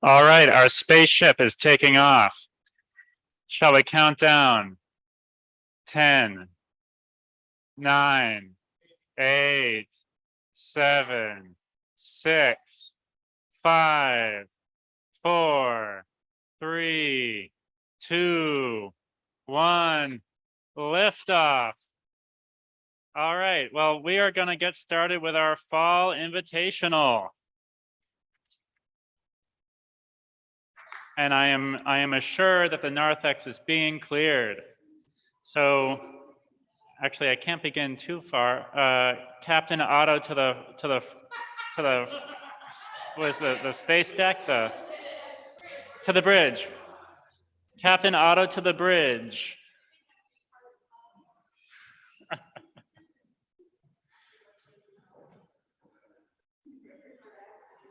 All right, our spaceship is taking off. Shall we count down? 10, 9, 8, 7, 6, 5, 4, 3, 2, 1. Liftoff. All right, well, we are going to get started with our Fall Invitational. And I am assured that the narthex is being cleared. So actually I can't begin too far. Captain Otto to the was the space deck, to the bridge. Captain Otto to the bridge.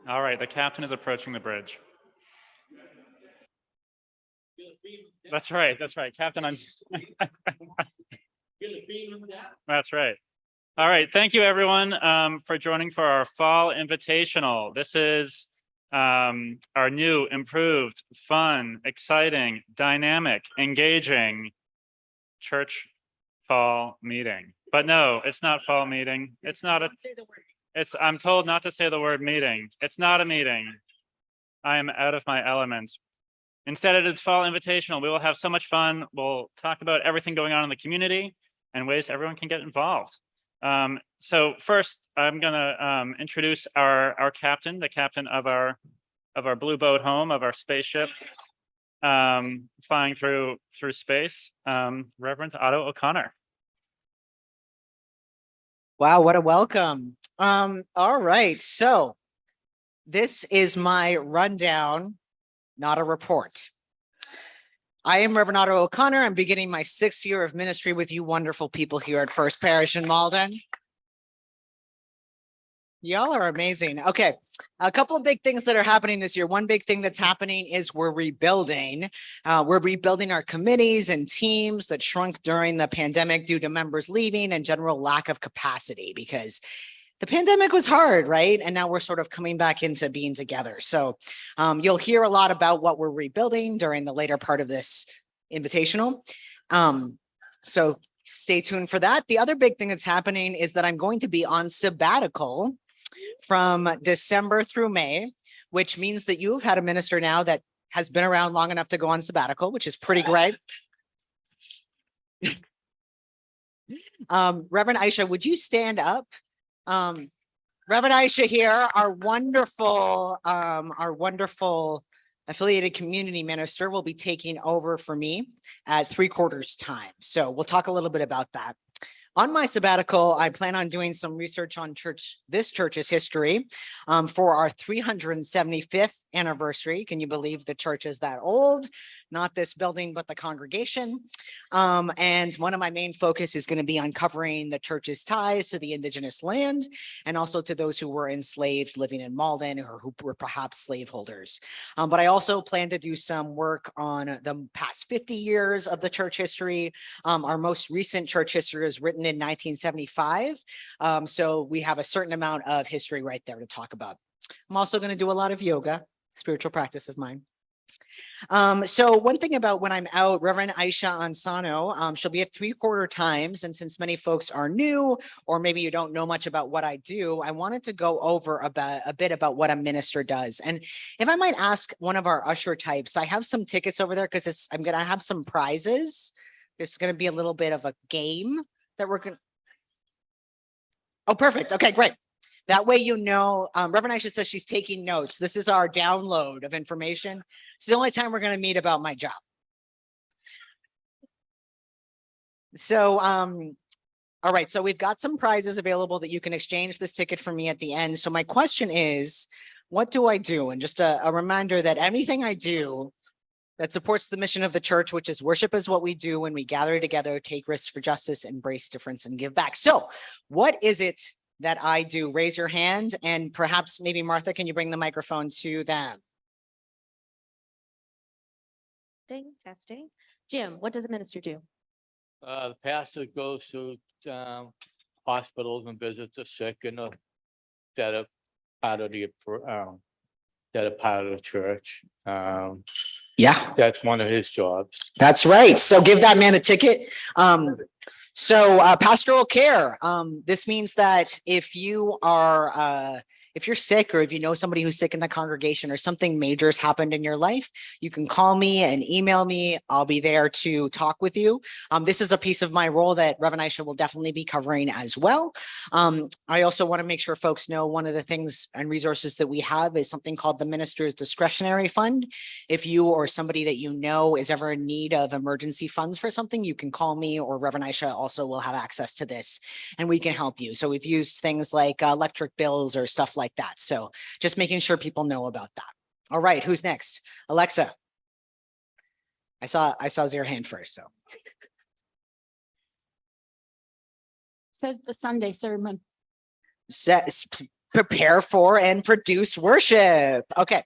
All right, the captain is approaching the bridge. That's right, Captain on. That's right. All right, thank you everyone for joining for our Fall Invitational. This is our new, improved, fun, exciting, dynamic, engaging church fall meeting. But no, it's not fall meeting. It's not a, I'm told not to say the word meeting. It's not a meeting. I am out of my elements. Instead, it is Fall Invitational. We will have so much fun. We'll talk about everything going on in the community and ways everyone can get involved. So first, I'm gonna introduce our captain, the captain of our blue boat home, of our spaceship, flying through space, Reverend Otto O'Connor. Wow, what a welcome. All right, so this is my rundown, not a report. I am Reverend Otto O'Connor. I'm beginning my 6th year of ministry with you wonderful people here at First Parish in Malden. Y'all are amazing. Okay, a couple of big things that are happening this year. One big thing that's happening is we're rebuilding. We're rebuilding our committees and teams that shrunk during the pandemic due to members leaving and general lack of capacity, because the pandemic was hard, right? And now we're sort of coming back into being together. So you'll hear a lot about what we're rebuilding during the later part of this invitational. So stay tuned for that. The other big thing that's happening is that I'm going to be on sabbatical from December through May, which means that you've had a minister now that has been around long enough to go on sabbatical, which is pretty great. Reverend Aisha, would you stand up? Reverend Aisha here, our wonderful affiliated community minister, will be taking over for me at 3/4 time. So we'll talk a little bit about that. On my sabbatical, I plan on doing some research on this church's history for our 375th anniversary. Can you believe the church is that old? Not this building, but the congregation. And one of my main focus is going to be uncovering the church's ties to the indigenous land and also to those who were enslaved living in Malden or who were perhaps slaveholders. But I also plan to do some work on the past 50 years of the church history. Our most recent church history was written in 1975. So we have a certain amount of history right there to talk about. I'm also going to do a lot of yoga, spiritual practice of mine. So one thing about when I'm out, Reverend Aisha Ansano, she'll be at 3/4 times. And since many folks are new, or maybe you don't know much about what I do, I wanted to go over a bit about what a minister does. And if I might ask one of our usher types, I have some tickets over there because I'm going to have some prizes. There's going to be a little bit of a game that we're going to. Oh, perfect. Okay, great. That way, you know, Reverend Aisha says she's taking notes. This is our download of information. It's the only time we're going to meet about my job. So, all right. So we've got some prizes available that you can exchange this ticket for me at the end. So my question is, what do I do? And just a reminder that anything I do that supports the mission of the church, which is worship is what we do when we gather together, take risks for justice, embrace difference, and give back. So what is it that I do? Raise your hand, and perhaps maybe Martha, can you bring the microphone to them? Testing. Jim, what does a minister do? The pastor goes to hospitals and visit the sick and that are part of the, that are part of the church. Yeah, That's one of his jobs. that's right. So give that man a ticket. Pastoral care. This means that if you are, if you're sick or if you know somebody who's sick in the congregation or something major has happened in your life, you can call me and email me. I'll be there to talk with you. This is a piece of my role that Reverend Aisha will definitely be covering as well. I also want to make sure folks know one of the things and resources that we have is something called the Minister's Discretionary Fund. If you or somebody that you know is ever in need of emergency funds for something, you can call me, or Reverend Aisha also will have access to this and we can help you. So we've used things like electric bills or stuff like that. So just making sure people know about that. All right, who's next? Alexa. I saw your hand first, so. Says the Sunday sermon. Prepare for and produce worship. Okay.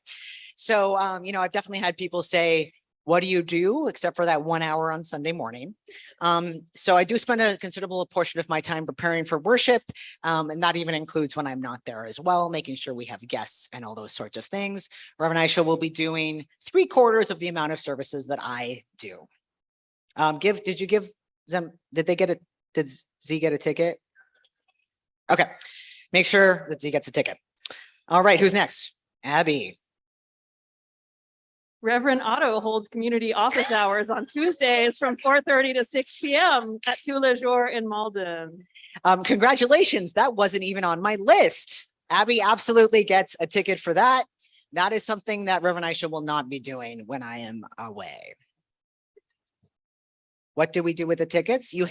So, I've definitely had people say, what do you do except for that 1 hour on Sunday morning? So I do spend a considerable portion of my time preparing for worship. And that even includes when I'm not there as well, making sure we have guests and all those sorts of things. Reverend Aisha will be doing 3/4 of the amount of services that I do. Did you give them, did Z get a ticket? Okay. Make sure that Z gets a ticket. All right, who's next? Abby. Reverend Otto holds community office hours on Tuesdays from 4:30 to 6 p.m. at Two Le Jour in Malden. Congratulations. That wasn't even on my list. Abby absolutely gets a ticket for that. That is something that Reverend Aisha will not be doing when I am away. What do we do with the tickets? You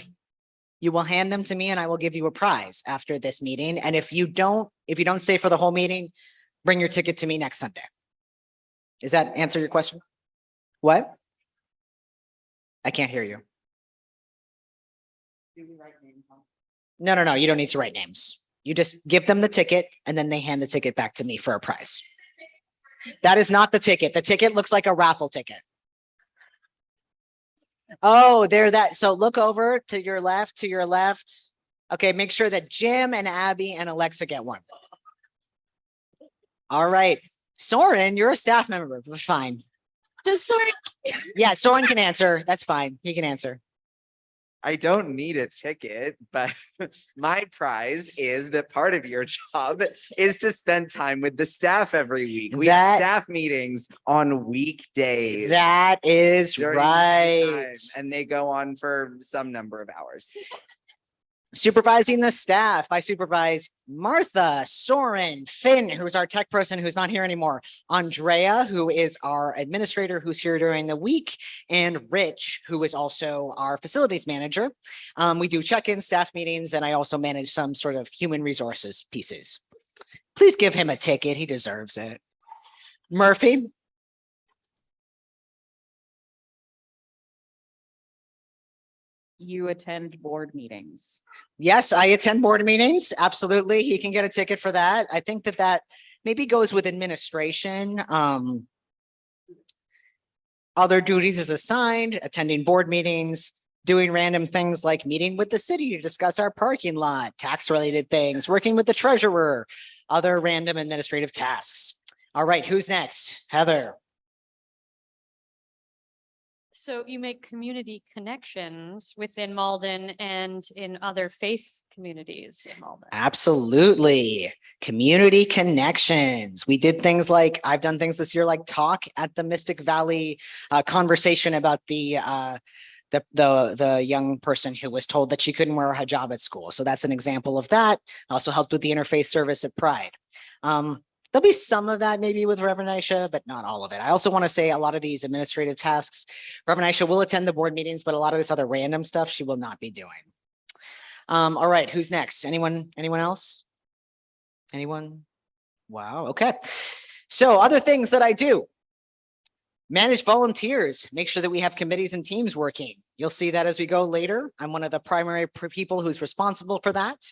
will hand them to me and I will give you a prize after this meeting. And if you don't stay for the whole meeting, bring your ticket to me next Sunday. Does that answer your question? What? I can't hear you. No. You don't need to write names. You just give them the ticket and then they hand the ticket back to me for a prize. That is not the ticket. The ticket looks like a raffle ticket. Oh, so look over to your left, Okay, make sure that Jim and Abby and Alexa get one. All right. Soren, you're a staff member. We're fine. Does Soren? Yeah, Soren can answer. That's fine. He can answer. I don't need a ticket, but my prize is that part of your job is to spend time with the staff every week. We have staff meetings on weekdays. That is during right. time, and they go on for some number of hours. Supervising the staff. I supervise Martha, Soren, Finn, who's our tech person who's not here anymore, Andrea, who is our administrator who's here during the week, and Rich, who is also our facilities manager. We do check-in staff meetings, and I also manage some sort of human resources pieces. Please give him a ticket. He deserves it. Murphy. You attend board meetings. Yes, I attend board meetings. Absolutely. He can get a ticket for that. I think that maybe goes with administration. Other duties is assigned, attending board meetings, doing random things like meeting with the city to discuss our parking lot, tax related things, working with the treasurer, other random administrative tasks. All right, who's next? Heather. So you make community connections within Malden and in other faith communities in Malden. Absolutely. Community connections. We did things like, I've done things this year, like talk at the Mystic Valley conversation about the young person who was told that she couldn't wear a hijab at school. So that's an example of that. Also helped with the interfaith service at Pride. There'll be some of that maybe with Reverend Aisha, but not all of it. I also want to say a lot of these administrative tasks, Reverend Aisha will attend the board meetings, but a lot of this other random stuff she will not be doing. All right, who's next? Anyone else? Anyone? Wow, okay. So other things that I do. Manage volunteers, make sure that we have committees and teams working. You'll see that as we go later. I'm one of the primary people who's responsible for that.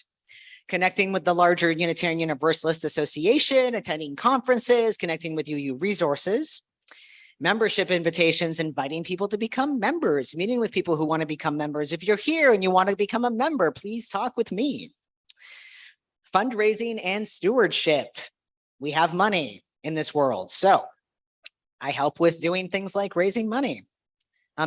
Connecting with the larger Unitarian Universalist Association, attending conferences, connecting with UU resources, membership invitations, inviting people to become members, meeting with people who want to become members. If you're here and you want to become a member, please talk with me. fundraising and stewardship. We have money in this world, so I help with doing things like raising money.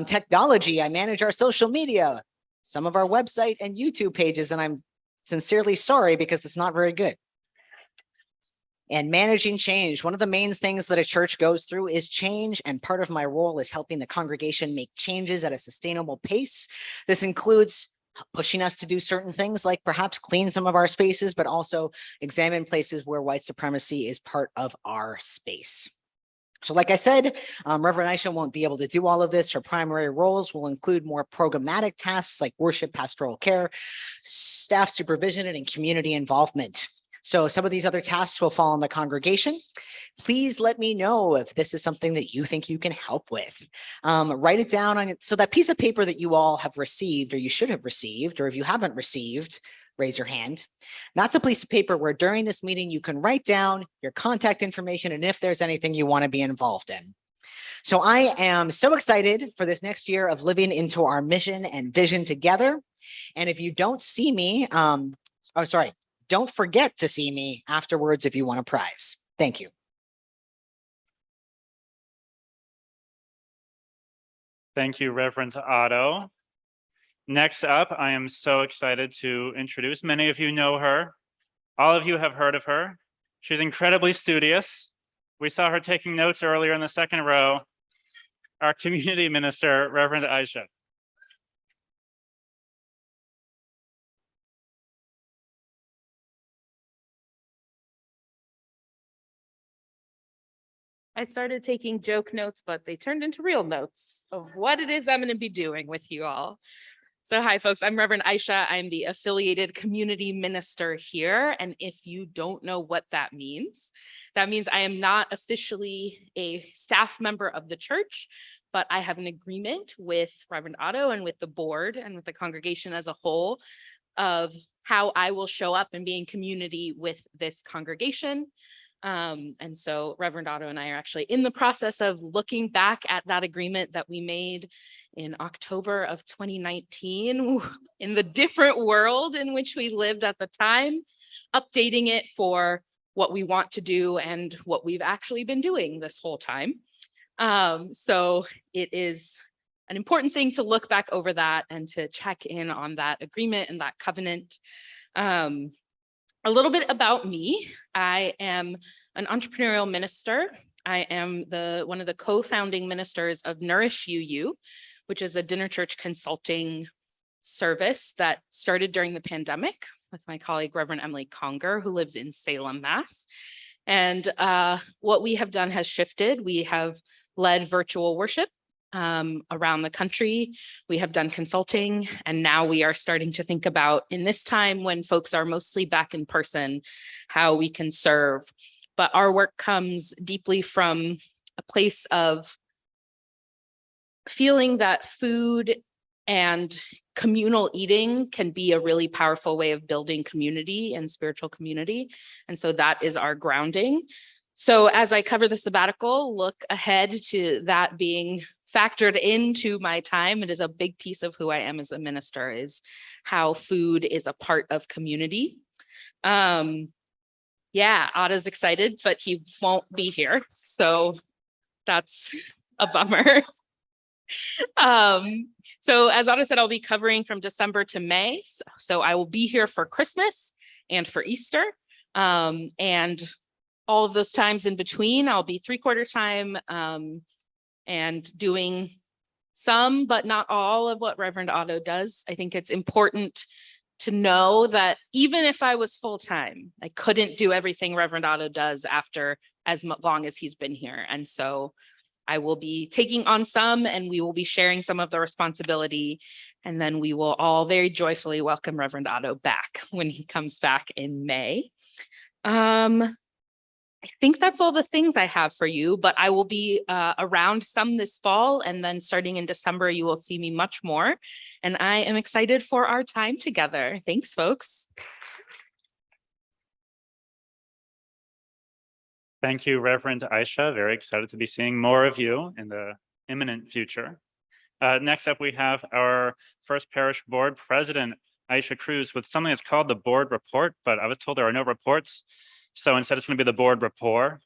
Technology, I manage our social media, some of our website and YouTube pages, and I'm sincerely sorry because it's not very good. And managing change. One of the main things that a church goes through is change, and part of my role is helping the congregation make changes at a sustainable pace. This includes pushing us to do certain things like perhaps clean some of our spaces, but also examine places where white supremacy is part of our space. So like I said, Reverend Aisha won't be able to do all of this. Her primary roles will include more programmatic tasks like worship, pastoral care, staff supervision, and community involvement. So some of these other tasks will fall on the congregation. Please let me know if this is something that you think you can help with. Write it down on it. So that piece of paper that you all have received, or you should have received, or if you haven't received, raise your hand. That's a piece of paper where during this meeting, you can write down your contact information and if there's anything you want to be involved in. So I am so excited for this next year of living into our mission and vision together. And if you don't see me, don't forget to see me afterwards if you want a prize. Thank you. Thank you, Reverend Otto. Next up, I am so excited to introduce, many of you know her. All of you have heard of her. She's incredibly studious. We saw her taking notes earlier in the second row. Our community minister, Reverend Aisha. I started taking joke notes, but they turned into real notes of what it is I'm going to be doing with you all. So hi, folks. I'm Reverend Aisha. I'm the affiliated community minister here. And if you don't know what that means I am not officially a staff member of the church, but I have an agreement with Reverend Otto and with the board and with the congregation as a whole of how I will show up and be in community with this congregation. And so Reverend Otto and I are actually in the process of looking back at that agreement that we made in October of 2019 in the different world in which we lived at the time, updating it for what we want to do and what we've actually been doing this whole time. So it is an important thing to look back over that and to check in on that agreement and that covenant. A little bit about me. I am an entrepreneurial minister. I am one of the co-founding ministers of Nourish UU, which is a dinner church consulting service that started during the pandemic with my colleague, Reverend Emily Conger, who lives in Salem, Mass. And what we have done has shifted. We have led virtual worship around the country. We have done consulting, and now we are starting to think about, in this time when folks are mostly back in person, how we can serve. But our work comes deeply from a place of feeling that food and communal eating can be a really powerful way of building community and spiritual community. And so that is our grounding. So as I cover the sabbatical, look ahead to that being factored into my time. It is a big piece of who I am as a minister, is how food is a part of community. Yeah, Otto's excited, but he won't be here. So that's a bummer. So as Otto said, I'll be covering from December to May. So I will be here for Christmas and for Easter. And all of those times in between, I'll be 3/4 time and doing some, but not all of what Reverend Otto does. I think it's important to know that even if I was full-time, I couldn't do everything Reverend Otto does after as long as he's been here. And so I will be taking on some, and we will be sharing some of the responsibility. And then we will all very joyfully welcome Reverend Otto back when he comes back in May. I think that's all the things I have for you, but I will be around some this fall, and then starting in December, you will see me much more. And I am excited for our time together. Thanks, folks. Thank you, Reverend Aisha. Very excited to be seeing more of you in the imminent future. Next up, we have our First Parish Board President, Aisha Cruz with something that's called the board report, but I was told there are no reports. So instead it's going to be the board rapport.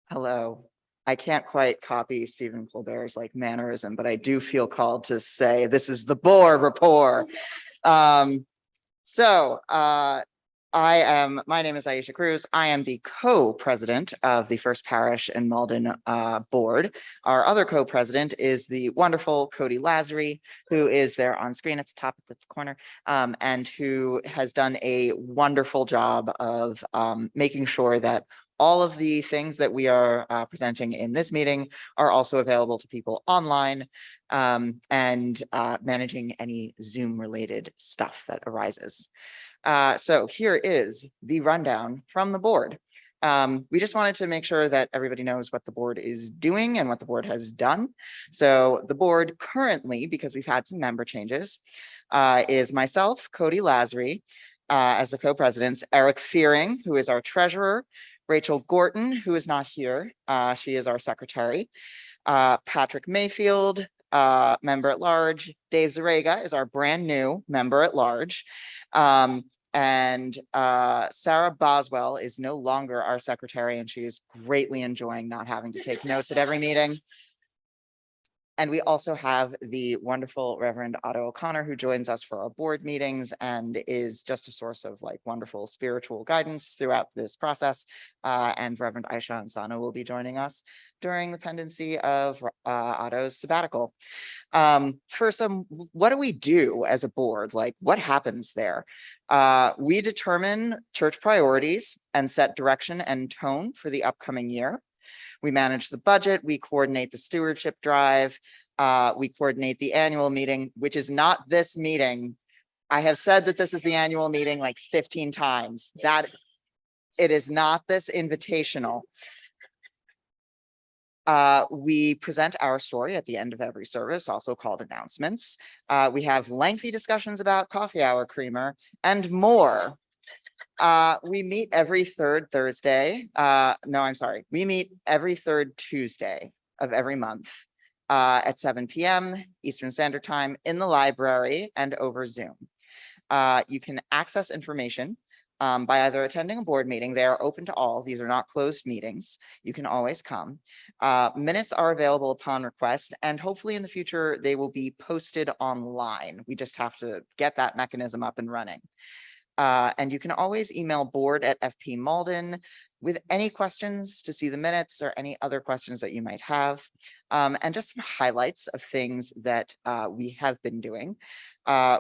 Hello. I can't quite copy Stephen Colbert's like mannerism, but I do feel called to say this is the board rapport. My name is Aisha Cruz. I am the co-president of the First Parish in Malden board. Our other co-president is the wonderful Cody Lazary, who is there on screen at the top of the corner, and who has done a wonderful job of making sure that all of the things that we are presenting in this meeting are also available to people online, and managing any Zoom related stuff that arises. So here is the rundown from the board. We just wanted to make sure that everybody knows what the board is doing and what the board has done. So the board currently, because we've had some member changes, is myself, Cody Lazary, as the co-presidents, Eric Fearing, who is our treasurer, Rachel Gorton, who is not here. She is our secretary. Patrick Mayfield, member at large. Dave Zarega is our brand new member at large. And Sarah Boswell is no longer our secretary, and she is greatly enjoying not having to take notes at every meeting. And we also have the wonderful Reverend Otto O'Connor, who joins us for our board meetings and is just a source of like wonderful spiritual guidance throughout this process. And Reverend Aisha Ansano will be joining us during the pendency of Otto's sabbatical. What do we do as a board? Like, what happens there? We determine church priorities and set direction and tone for the upcoming year. We manage the budget, we coordinate the stewardship drive, we coordinate the annual meeting, which is not this meeting. I have said that this is the annual meeting like 15 times. That it is not this invitational. We present our story at the end of every service, also called announcements. We have lengthy discussions about coffee hour creamer and more. We meet every third Thursday. We meet every third Tuesday of every month at 7 p.m. Eastern Standard Time in the library and over Zoom. You can access information by either attending a board meeting. They are open to all. These are not closed meetings. You can always come. Minutes are available upon request, and hopefully in the future, they will be posted online. We just have to get that mechanism up and running. And you can always email board@FP Malden with any questions to see the minutes or any other questions that you might have. And just some highlights of things that we have been doing.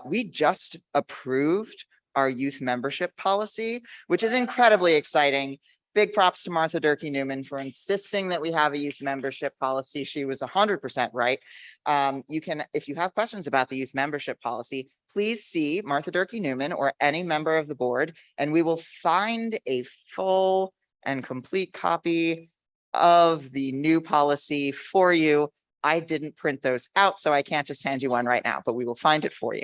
We just approved our youth membership policy, which is incredibly exciting. Big props to Martha Durkee Newman for insisting that we have a youth membership policy. She was 100% right. If you have questions about the youth membership policy, please see Martha Durkee Newman or any member of the board, and we will find a full and complete copy of the new policy for you. I didn't print those out, so I can't just hand you one right now, but we will find it for you.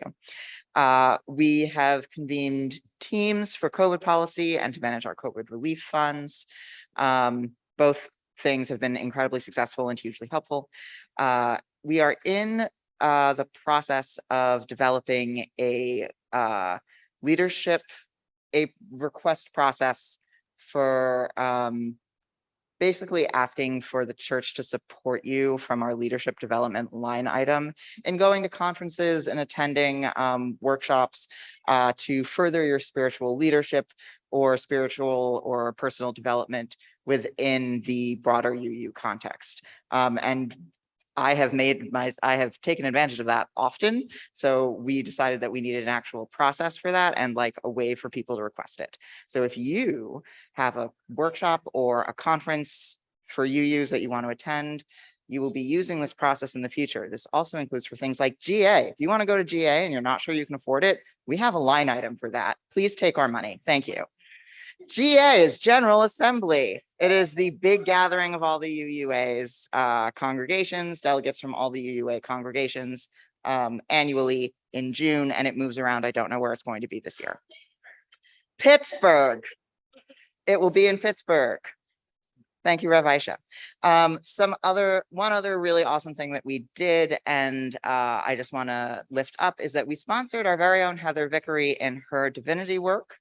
We have convened teams for COVID policy and to manage our COVID relief funds. Both things have been incredibly successful and hugely helpful. We are in the process of developing a request process for basically asking for the church to support you from our leadership development line item and going to conferences and attending workshops to further your spiritual leadership or spiritual or personal development within the broader UU context. And I have taken advantage of that often. So we decided that we needed an actual process for that and like a way for people to request it. So if you have a workshop or a conference for UUs that you want to attend, you will be using this process in the future. This also includes for things like GA. If you want to go to GA and you're not sure you can afford it, we have a line item for that. Please take our money. Thank you. GA is General Assembly. It is the big gathering of all the UUA's congregations, delegates from all the UUA congregations annually in June, and it moves around. I don't know where it's going to be this year. Pittsburgh. It will be in Pittsburgh. Thank you, Rev Aisha. One other really awesome thing that we did, and I just want to lift up, is that we sponsored our very own Heather Vickery in her divinity work.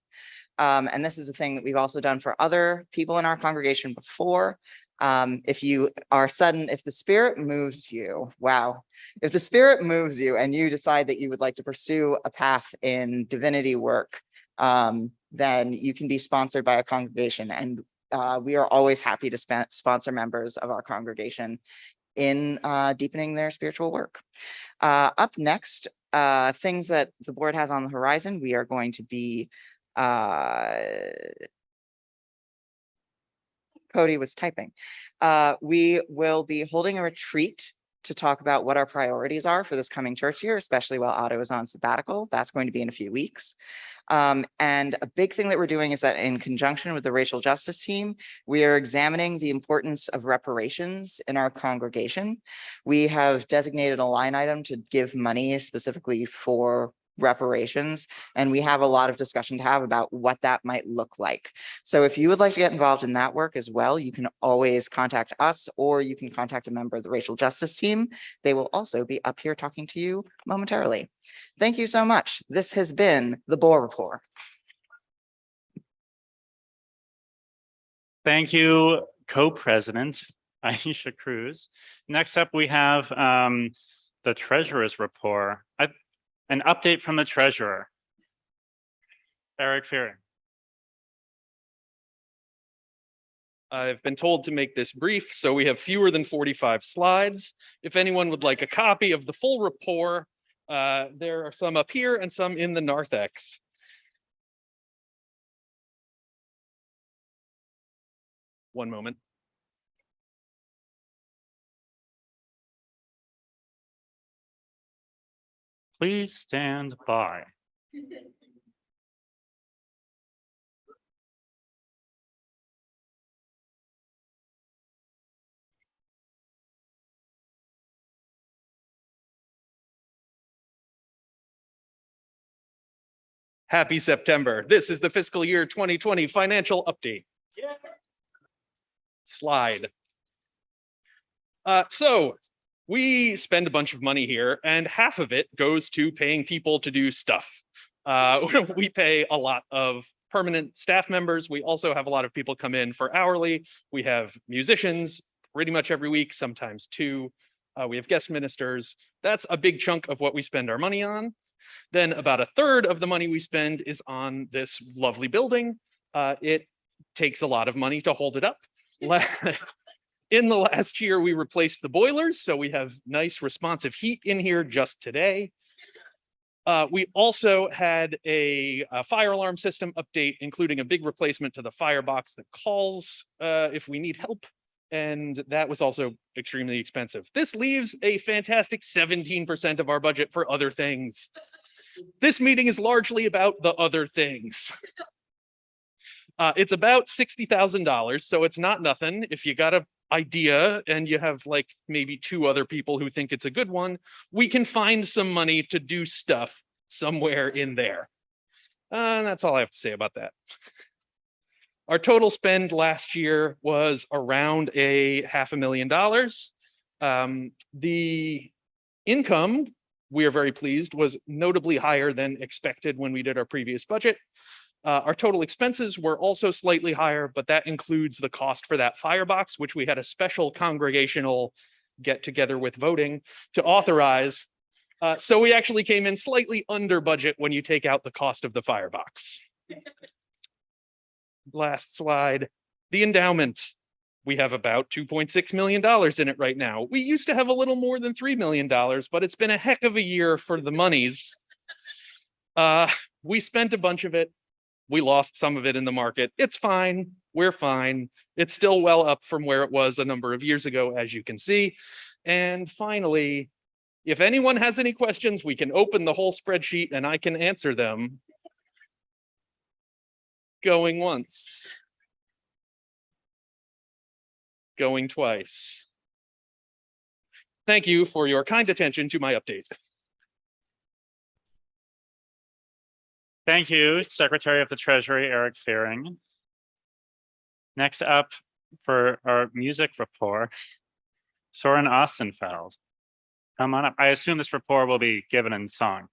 And this is a thing that we've also done for other people in our congregation before. If the spirit moves you, wow. If the spirit moves you and you decide that you would like to pursue a path in divinity work, then you can be sponsored by a congregation. And we are always happy to sponsor members of our congregation in deepening their spiritual work. Up next, things that the board has on the horizon, we are going to be Cody was typing. We will be holding a retreat to talk about what our priorities are for this coming church year, especially while Otto is on sabbatical. That's going to be in a few weeks. And a big thing that we're doing is that in conjunction with the racial justice team, we are examining the importance of reparations in our congregation. We have designated a line item to give money specifically for reparations, and we have a lot of discussion to have about what that might look like. So if you would like to get involved in that work as well, you can always contact us, or you can contact a member of the racial justice team. They will also be up here talking to you momentarily. Thank you so much. This has been the Bohr Report. Thank you, Co-President Aisha Cruz. Next up, we have the Treasurer's Report. An update from the Treasurer. Eric Fearing. I've been told to make this brief, so we have fewer than 45 slides. If anyone would like a copy of the full report, there are some up here and some in the narthex. One moment. Please stand by. Happy September. This is the fiscal year 2020 financial update. Yeah. Slide. So we spend a bunch of money here, and half of it goes to paying people to do stuff. We pay a lot of permanent staff members. We also have a lot of people come in for hourly. We have musicians pretty much every week, sometimes two. We have guest ministers. That's a big chunk of what we spend our money on. Then about a third of the money we spend is on this lovely building. It takes a lot of money to hold it up. In the last year, we replaced the boilers, so we have nice responsive heat in here just today. We also had a fire alarm system update, including a big replacement to the firebox that calls if we need help. And that was also extremely expensive. This leaves a fantastic 17% of our budget for other things. This meeting is largely about the other things. It's about $60,000, so it's not nothing. If you got an idea and you have like maybe two other people who think it's a good one, we can find some money to do stuff somewhere in there. And that's all I have to say about that. Our total spend last year was around $500,000. The income, we are very pleased, was notably higher than expected when we did our previous budget. Our total expenses were also slightly higher, but that includes the cost for that firebox, which we had a special congregational get together with voting to authorize. So we actually came in slightly under budget when you take out the cost of the firebox. Last slide, the endowment. We have about $2.6 million in it right now. We used to have a little more than $3 million, but it's been a heck of a year for the monies. We spent a bunch of it. We lost some of it in the market. It's fine. We're fine. It's still well up from where it was a number of years ago, as you can see. And finally, if anyone has any questions, we can open the whole spreadsheet and I can answer them. Going once. Going twice. Thank you for your kind attention to my update. Thank you, Secretary of the Treasury, Eric Fearing. Next up, for our music rapport, Soren Ostenfeld. Come on up. I assume this rapport will be given in song.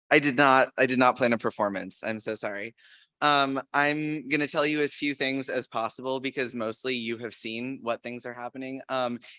I did not plan a performance. I'm so sorry. I'm gonna tell you as few things as possible because mostly you have seen what things are happening.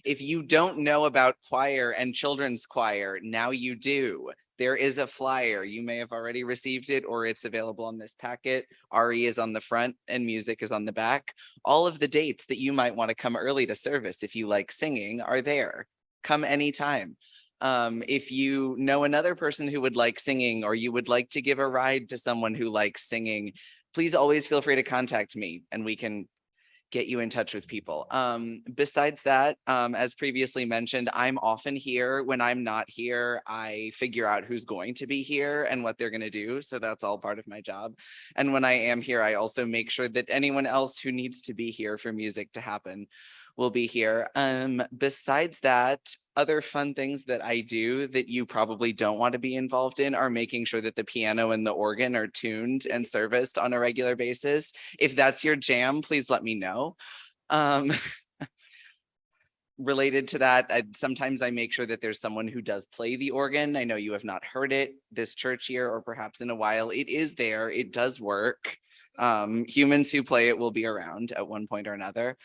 If you don't know about choir and children's choir, now you do. There is a flyer. You may have already received it or it's available on this packet. RE is on the front and music is on the back. All of the dates that you might want to come early to service if you like singing are there. Come anytime. If you know another person who would like singing or you would like to give a ride to someone who likes singing, please always feel free to contact me and we can get you in touch with people. Besides that, as previously mentioned, I'm often here. When I'm not here, I figure out who's going to be here and what they're going to do. So that's all part of my job. And when I am here, I also make sure that anyone else who needs to be here for music to happen will be here. Besides that, other fun things that I do that you probably don't want to be involved in are making sure that the piano and the organ are tuned and serviced on a regular basis. If that's your jam, please let me know. Related to that, sometimes I make sure that there's someone who does play the organ. I know you have not heard it this church year or perhaps in a while. It is there, it does work. Humans who play it will be around at one point or another.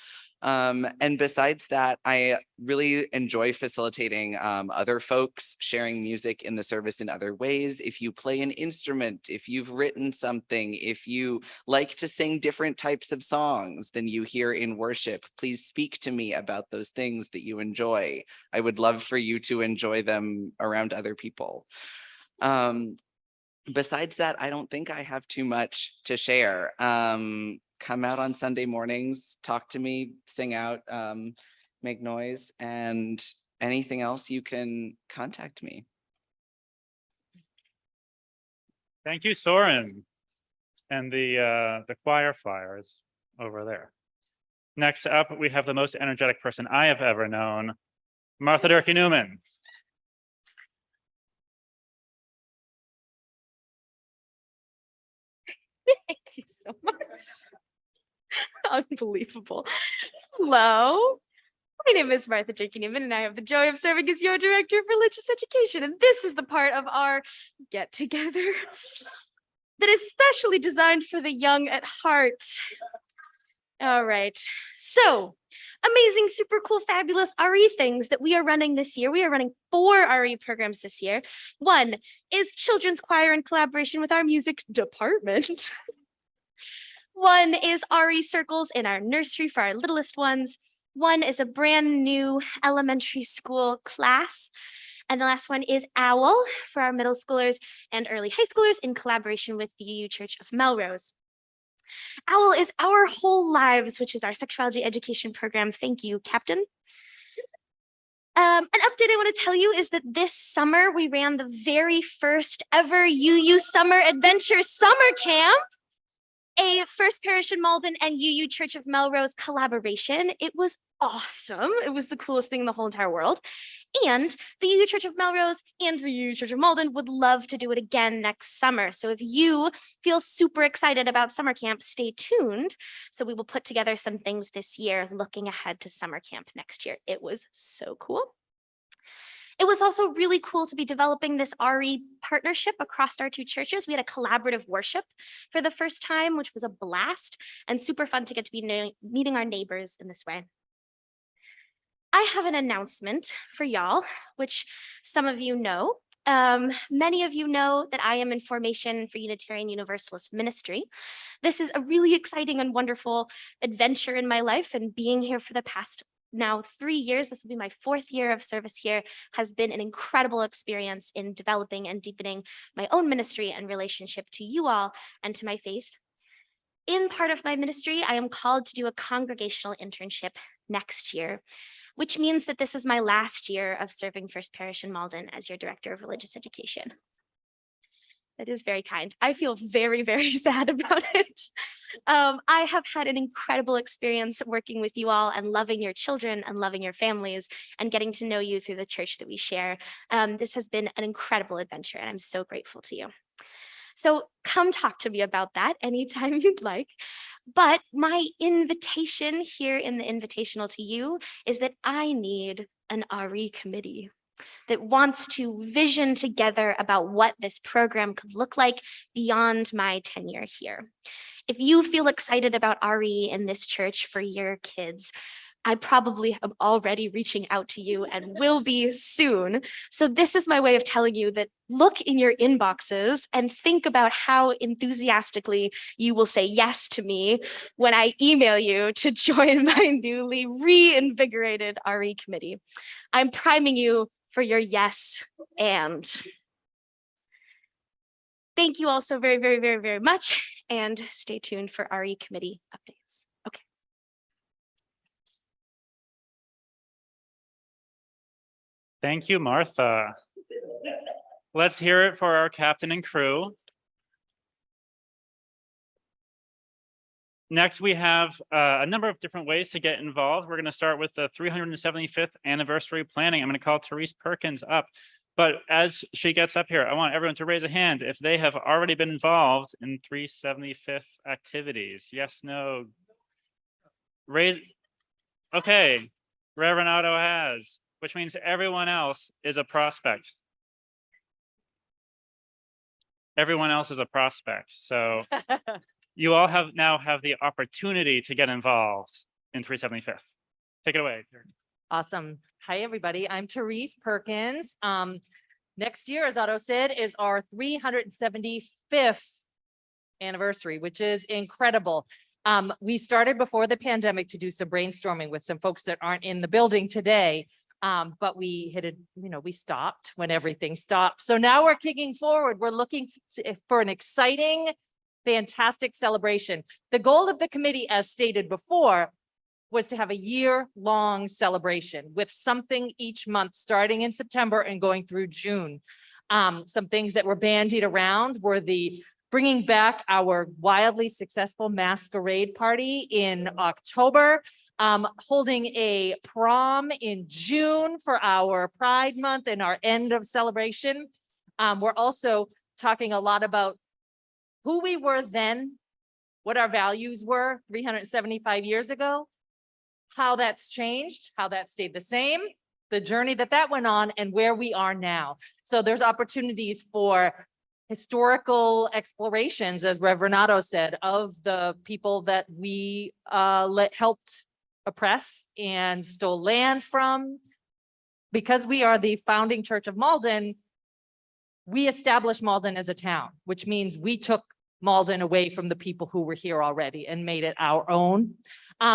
And besides that, I really enjoy facilitating other folks sharing music in the service in other ways. If you play an instrument, if you've written something, if you like to sing different types of songs than you hear in worship, please speak to me about those things that you enjoy. I would love for you to enjoy them around other people. Besides that, I don't think I have too much to share. Come out on Sunday mornings, talk to me, sing out, make noise, and anything else you can contact me. Thank you, Soren. And the choir flyer is over there. Next up, we have the most energetic person I have ever known, Martha Durkee Newman. Thank you so much. Unbelievable. Hello. My name is Martha Durkee Newman, and I have the joy of serving as your Director of Religious Education. And this is the part of our get-together that is specially designed for the young at heart. All right. So, amazing, super cool, fabulous RE things that we are running this year. We are running 4 RE programs this year. One is children's choir in collaboration with our music department. One is RE circles in our nursery for our littlest ones. One is a brand new elementary school class. And the last one is OWL for our middle schoolers and early high schoolers in collaboration with the UU Church of Melrose. OWL is Our Whole Lives, which is our sexuality education program. Thank you, Captain. An update I want to tell you is that this summer we ran the very first ever UU Summer Adventure Summer Camp, a First Parish in Malden and UU Church of Melrose collaboration. It was awesome. It was the coolest thing in the whole entire world. And the UU Church of Melrose and the UU Church of Malden would love to do it again next summer. So if you feel super excited about summer camp, stay tuned. So we will put together some things this year looking ahead to summer camp next year. It was so cool. It was also really cool to be developing this RE partnership across our 2 churches. We had a collaborative worship for the first time, which was a blast and super fun to get to be meeting our neighbors in this way. I have an announcement for y'all, which some of you know. Many of you know that I am in formation for Unitarian Universalist Ministry. This is a really exciting and wonderful adventure in my life, and being here for the past now 3 years, this will be my 4th year of service here, has been an incredible experience in developing and deepening my own ministry and relationship to you all and to my faith. In part of my ministry, I am called to do a congregational internship next year, which means that this is my last year of serving First Parish in Malden as your Director of Religious Education. That is very kind. I feel very, very sad about it. I have had an incredible experience working with you all and loving your children and loving your families and getting to know you through the church that we share. This has been an incredible adventure, and I'm so grateful to you. So come talk to me about that anytime you'd like. But my invitation here in the invitational to you is that I need an RE committee that wants to vision together about what this program could look like beyond my tenure here. If you feel excited about RE in this church for your kids, I probably am already reaching out to you and will be soon. So this is my way of telling you that look in your inboxes and think about how enthusiastically you will say yes to me when I email you to join my newly reinvigorated RE committee. I'm priming you for your yes and. Thank you all so very, very, very, very much, and stay tuned for RE committee updates. Okay. Thank you, Martha. Let's hear it for our captain and crew. Next, we have a number of different ways to get involved. We're going to start with the 375th anniversary planning. I'm going to call Therese Perkins up. But as she gets up here, I want everyone to raise a hand if they have already been involved in 375th activities. Yes, no. Raise. Okay. Reverend Otto has, which means everyone else is a prospect. Everyone else is a prospect. So you all now have the opportunity to get involved in 375th. Take it away. Awesome. Hi, everybody. I'm Therese Perkins. Next year, as Otto said, is our 375th anniversary, which is incredible. We started before the pandemic to do some brainstorming with some folks that aren't in the building today. But we hit it, we stopped when everything stopped. So now we're kicking forward. We're looking for an exciting, fantastic celebration. The goal of the committee, as stated before, was to have a year-long celebration with something each month, starting in September and going through June. Some things that were bandied around were the bringing back our wildly successful masquerade party in October, holding a prom in June for our Pride Month and our end of celebration. We're also talking a lot about who we were then, what our values were 375 years ago, how that's changed, how that stayed the same, the journey that went on, and where we are now. So there's opportunities for historical explorations, as Reverend Otto said, of the people that we helped oppress and stole land from. Because we are the founding church of Malden, we established Malden as a town, which means we took Malden away from the people who were here already and made it our own.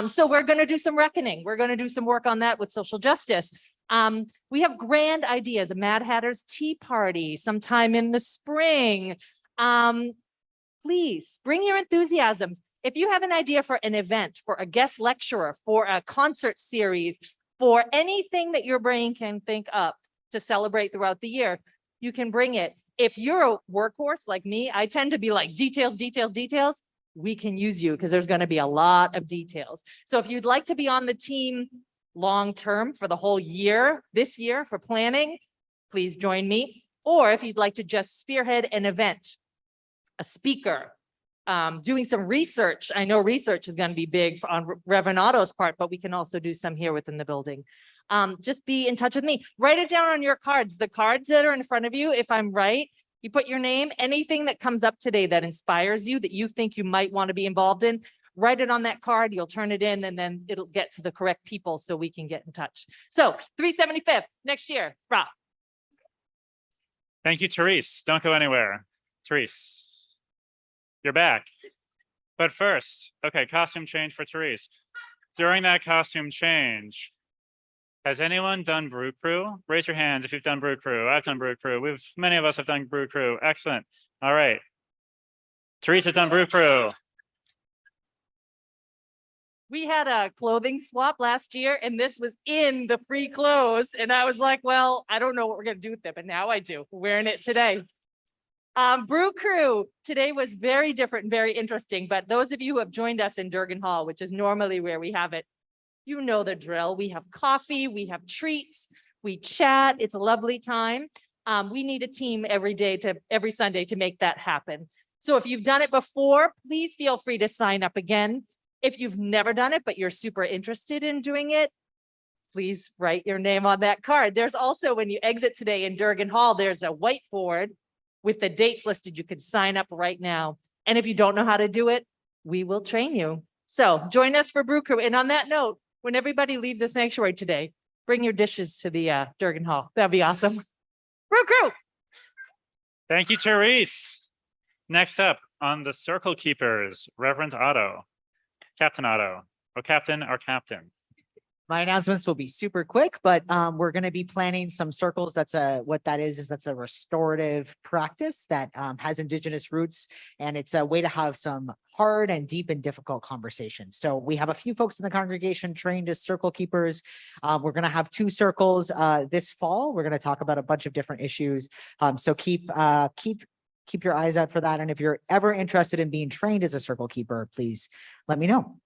So we're going to do some reckoning. We're going to do some work on that with social justice. We have grand ideas, a Mad Hatter's Tea Party sometime in the spring. Please bring your enthusiasms. If you have an idea for an event, for a guest lecturer, for a concert series, for anything that your brain can think up to celebrate throughout the year, you can bring it. If you're a workhorse like me, I tend to be like details, details, details. We can use you because there's going to be a lot of details. So if you'd like to be on the team long-term for the whole year, this year for planning, please join me. Or if you'd like to just spearhead an event, a speaker, doing some research. I know research is going to be big on Reverend Otto's part, but we can also do some here within the building. Just be in touch with me. Write it down on your cards. The cards that are in front of you, if I'm right, you put your name, anything that comes up today that inspires you, that you think you might want to be involved in, write it on that card, you'll turn it in, and then it'll get to the correct people so we can get in touch. So 375th next year, Rob. Thank you, Therese. Don't go anywhere. Therese, you're back. But first, okay, costume change for Therese. During that costume change, has anyone done Brew Crew? Raise your hands if you've done Brew Crew. I've done Brew Crew. Many of us have done Brew Crew. Excellent. All right. Therese has done Brew Crew. We had a clothing swap last year, and this was in the free clothes. And I was like, well, I don't know what we're going to do with it, but now I do. We're wearing it today. Brew Crew today was very different and very interesting. But those of you who have joined us in Durgan Hall, which is normally where we have it, you know the drill. We have coffee, we have treats, we chat. It's a lovely time. We need a team every Sunday to make that happen. So if you've done it before, please feel free to sign up again. If you've never done it, but you're super interested in doing it, please write your name on that card. There's also, when you exit today in Durgan Hall, there's a whiteboard with the dates listed. You can sign up right now. And if you don't know how to do it, we will train you. So join us for Brew Crew. And on that note, when everybody leaves the sanctuary today, bring your dishes to the Durgan Hall. That'd be awesome. Brew Crew. Thank you, Therese. Next up on the Circle Keepers, Reverend Otto, Captain Otto, or Captain, our Captain. My announcements will be super quick, but we're going to be planning some circles. That's what that is that's a restorative practice that has indigenous roots, and it's a way to have some hard and deep and difficult conversations. So we have a few folks in the congregation trained as circle keepers. We're going to have 2 circles this fall. We're going to talk about a bunch of different issues. So keep your eyes out for that. And if you're ever interested in being trained as a circle keeper, please let me know.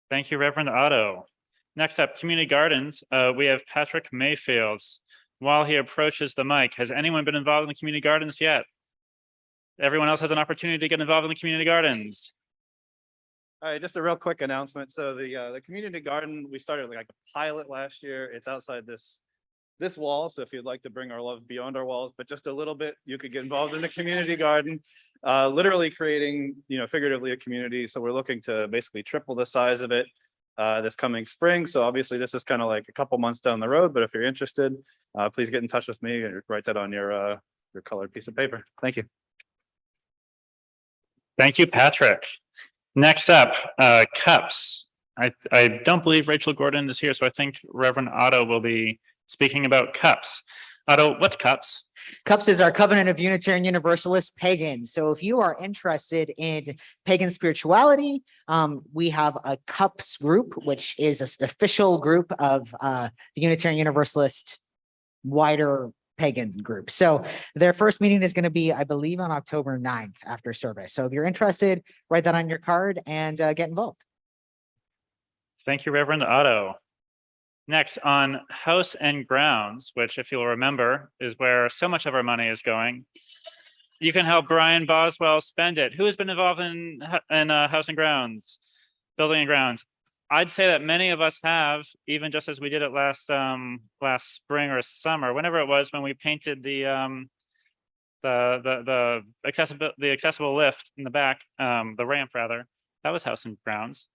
Thank you, Reverend Otto. Next up, Community Gardens. We have Patrick Mayfields. While he approaches the mic, has anyone been involved in the Community Gardens yet? Everyone else has an opportunity to get involved in the Community Gardens. All right, just a real quick announcement. So the community garden, we started like a pilot last year. It's outside this wall. So if you'd like to bring our love beyond our walls, but just a little bit, you could get involved in the community garden, literally creating, figuratively a community. So we're looking to basically triple the size of it this coming spring. So obviously this is kind of like a couple months down the road, but if you're interested, please get in touch with me and write that on your colored piece of paper. Thank you. Thank you, Patrick. Next up, cups. I don't believe Rachel Gordon is here, so I think Reverend Otto will be speaking about cups. Otto, what's cups? Cups is our Covenant of Unitarian Universalist Pagan. So if you are interested in pagan spirituality, we have a cups group, which is an official group of the Unitarian Universalist wider pagan group. So their first meeting is going to be, I believe, on October 9th after service. So if you're interested, write that on your card and get involved. Thank you, Reverend Otto. Next, on House and Grounds, which, if you'll remember, is where so much of our money is going. You can help Brian Boswell spend it. Who has been involved in House and Grounds, Building and Grounds? I'd say that many of us have, even just as we did it last spring or summer, whenever it was, when we painted the accessible lift in the back, the ramp rather. That was House and Grounds.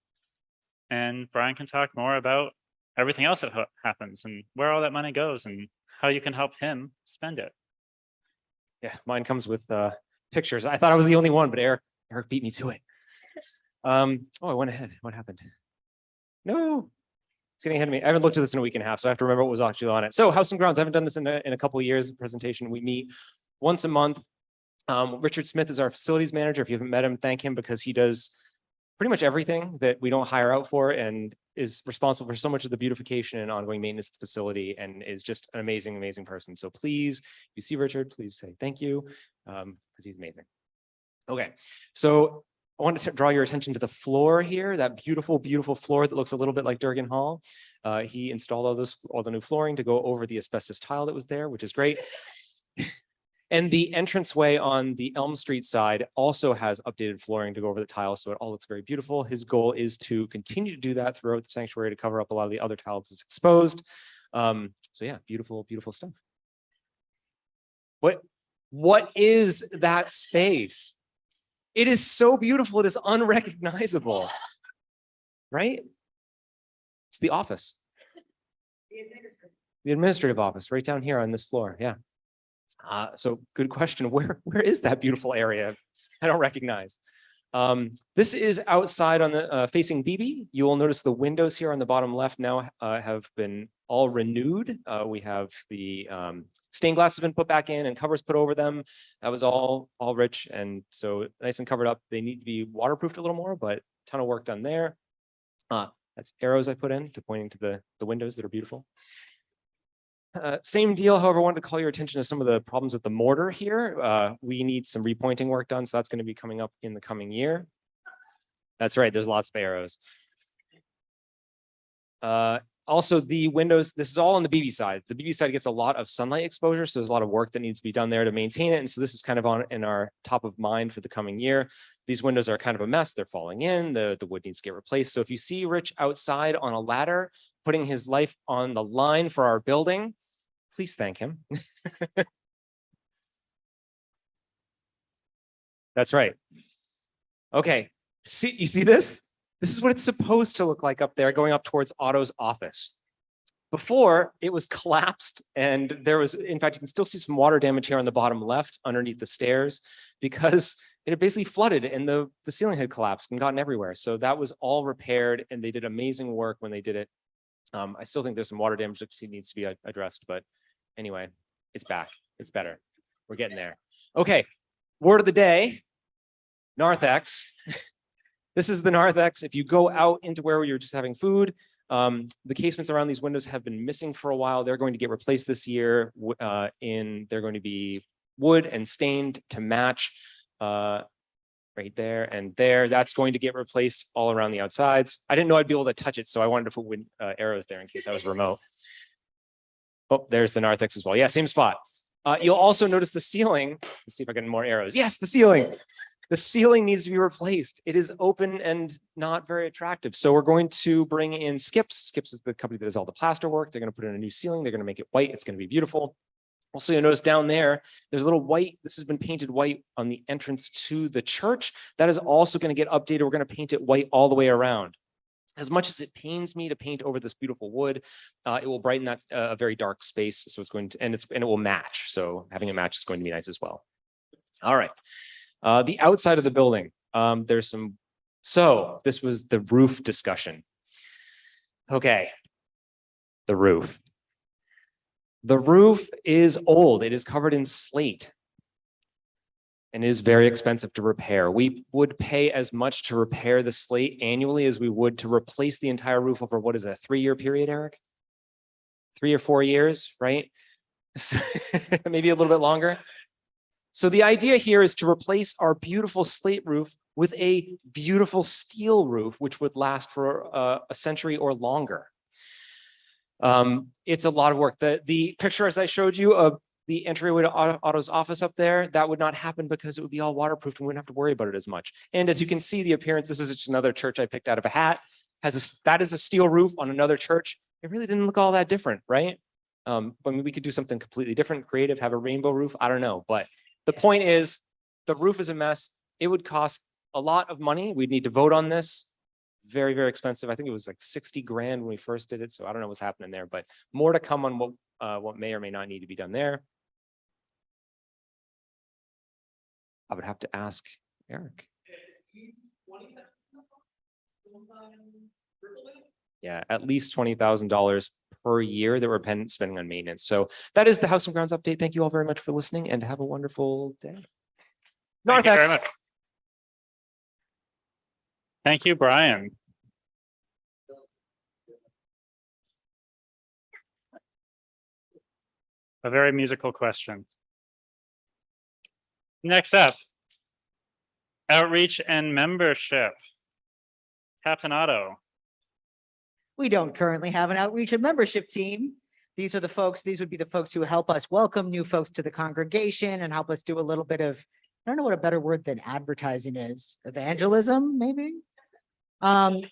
And Brian can talk more about everything else that happens and where all that money goes and how you can help him spend it. Yeah, mine comes with pictures. I thought I was the only one, but Eric beat me to it. Oh, I went ahead. What happened? No, it's getting ahead of me. I haven't looked at this in a week and a half, so I have to remember what was actually on it. So House and Grounds, I haven't done this in a couple of years. Presentation, we meet once a month. Richard Smith is our facilities manager. If you haven't met him, thank him, because he does pretty much everything that we don't hire out for and is responsible for so much of the beautification and ongoing maintenance of the facility, and is just an amazing, amazing person. So please, if you see Richard, please say thank you, because he's amazing. Okay, so I wanted to draw your attention to the floor here, that beautiful, beautiful floor that looks a little bit like Durgan Hall. He installed all the new flooring to go over the asbestos tile that was there, which is great. And the entranceway on the Elm Street side also has updated flooring to go over the tile, so it all looks very beautiful. His goal is to continue to do that throughout the sanctuary to cover up a lot of the other tile that's exposed. So yeah, beautiful, beautiful stuff. What is that space? It is so beautiful, it is unrecognizable, right? It's the office. The administrative office right down here on this floor, yeah. So good question. Where is that beautiful area? I don't recognize. This is outside on the facing BB. You will notice the windows here on the bottom left now have been all renewed. We have the stained glass has been put back in and covers put over them. That was all rich, and so nice and covered up. They need to be waterproofed a little more, but a ton of work done there. That's arrows I put in to pointing to the windows that are beautiful. Same deal, however, I wanted to call your attention to some of the problems with the mortar here. We need some repointing work done, so that's going to be coming up in the coming year. That's right, there's lots of arrows. Also, the windows, this is all on the BB side. The BB side gets a lot of sunlight exposure, so there's a lot of work that needs to be done there to maintain it. And so this is kind of on in our top of mind for the coming year. These windows are kind of a mess. They're falling in. The wood needs to get replaced. So if you see Rich outside on a ladder, putting his life on the line for our building, please thank him. That's right. Okay, see, you see this? This is what it's supposed to look like up there going up towards Otto's office. Before, it was collapsed and there was, in fact, you can still see some water damage here on the bottom left underneath the stairs because it had basically flooded and the ceiling had collapsed and gotten everywhere. So that was all repaired and they did amazing work when they did it. I still think there's some water damage that needs to be addressed, but anyway, it's back. It's better. We're getting there. Okay, word of the day, narthex. This is the narthex. If you go out into where you're just having food, the casements around these windows have been missing for a while. They're going to get replaced this year. They're going to be wood and stained to match right there and there. That's going to get replaced all around the outsides. I didn't know I'd be able to touch it, so I wanted to put arrows there in case I was remote. Oh, there's the narthex as well. Yeah, same spot. You'll also notice the ceiling. Let's see if I get more arrows. Yes, the ceiling. The ceiling needs to be replaced. It is open and not very attractive. So we're going to bring in Skips. Skips is the company that does all the plaster work. They're going to put in a new ceiling. They're going to make it white. It's going to be beautiful. Also, you'll notice down there, there's a little white. This has been painted white on the entrance to the church. That is also going to get updated. We're going to paint it white all the way around. As much as it pains me to paint over this beautiful wood, it will brighten that a very dark space. So it's going to, and it will match. So having it match is going to be nice as well. All right. The outside of the building, there's some, so this was the roof discussion. Okay, the roof. The roof is old. It is covered in slate and is very expensive to repair. We would pay as much to repair the slate annually as we would to replace the entire roof over what is a 3-year period, Eric? 3 or 4 years, right? Maybe a little bit longer. So the idea here is to replace our beautiful slate roof with a beautiful steel roof, which would last for a century or longer. It's a lot of work. The picture, as I showed you, of the entryway to Otto's office up there, that would not happen because it would be all waterproof and we wouldn't have to worry about it as much. And as you can see, the appearance, this is just another church I picked out of a hat. That is a steel roof on another church. It really didn't look all that different, right? I mean, we could do something completely different, creative, have a rainbow roof. I don't know, but the point is, the roof is a mess. It would cost a lot of money. We'd need to vote on this. Very, very expensive. I think it was like 60 grand when we first did it. So I don't know what's happening there, but more to come on what may or may not need to be done there. I would have to ask Eric. Yeah, at least $20,000 per year that we're spending on maintenance. So that is the House and Grounds update. Thank you all very much for listening and have a wonderful day. Thank you very much. Thank you, Brian. A very musical question. Next up, outreach and membership. Captain Otto. We don't currently have an outreach and membership team. These would be the folks who help us welcome new folks to the congregation and help us do a little bit of, I don't know what a better word than advertising is, evangelism, maybe? Not